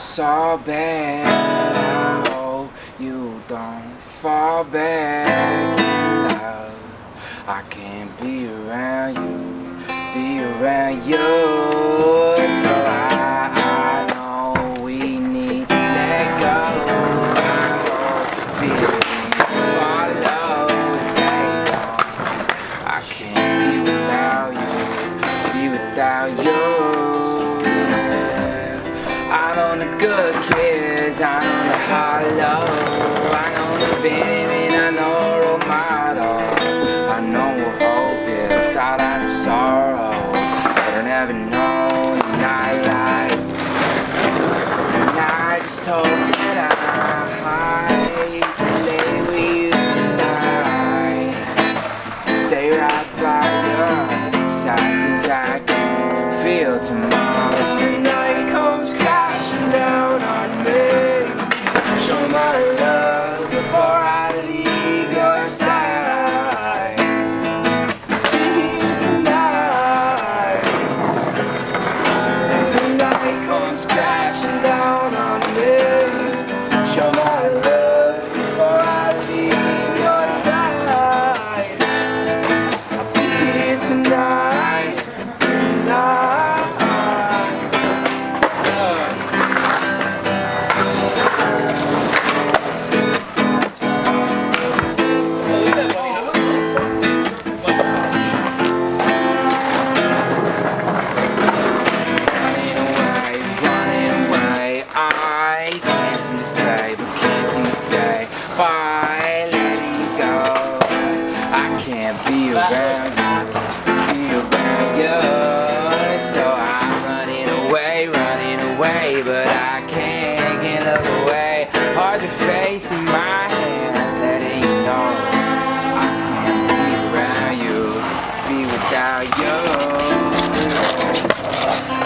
so bad. I hope you don't fall back in love. I can't be around you, so I know we need to let go. I hope feelings follow, they don't. I can't be without you. I know the good kids, I know the hollow, I know the baby, I know role model. I know what hope is, thought I knew sorrow, but I never known a night like. And I just hope that I can lay with you tonight, stay right by your side, 'cause I can feel tomorrow. The night comes crashing down on me, show my love before I leave your side. Tonight, the night comes crashing down on me, show my love before I leave your side. I'll be here tonight, tonight. I can't seem to stay, but can't seem to say bye, letting you go. I can't be around you, so I'm running away, but I can't get away. Hard to face in my hands, letting you know I can't be around you, be without you.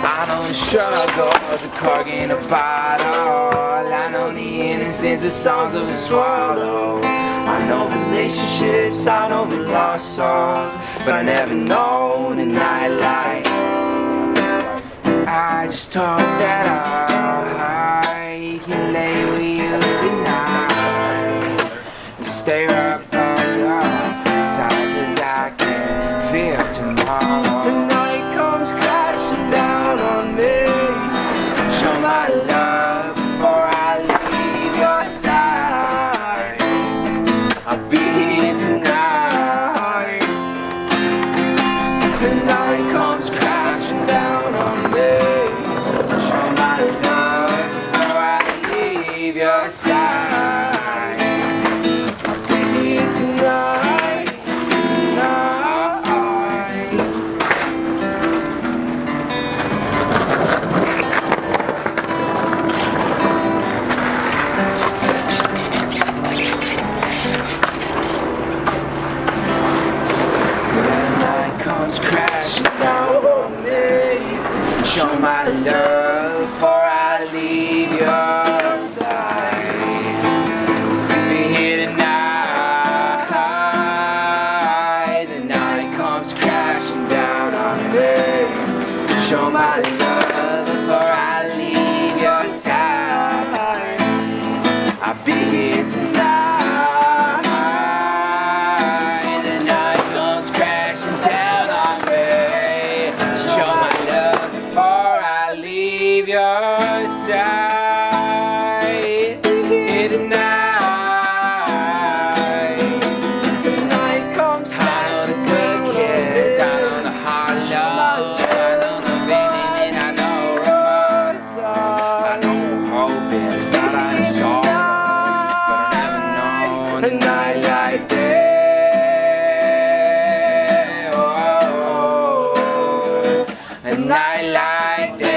I know the struggles of corking a bottle, I know the innocence, the songs of a swallow. I know relationships, I know the lost souls, but I never know a night like. I just hope that I can lay with you tonight and stay right by your side, 'cause I can feel tomorrow. The night comes crashing down on me, show my love before I leave your side. I'll be here tonight. The night comes crashing down on me, show my love before I leave your side. I'll be here tonight, tonight. Comes crashing down on me, show my love before I leave your side. Be here tonight, the night comes crashing down on me, show my love before I leave your side. I'll be here tonight. Your side here tonight. The night comes crashing down on me, I know the hollow, I know the feeling, I know remorse, I know hope is that I saw, but I never known a night like this. Oh, a night like this.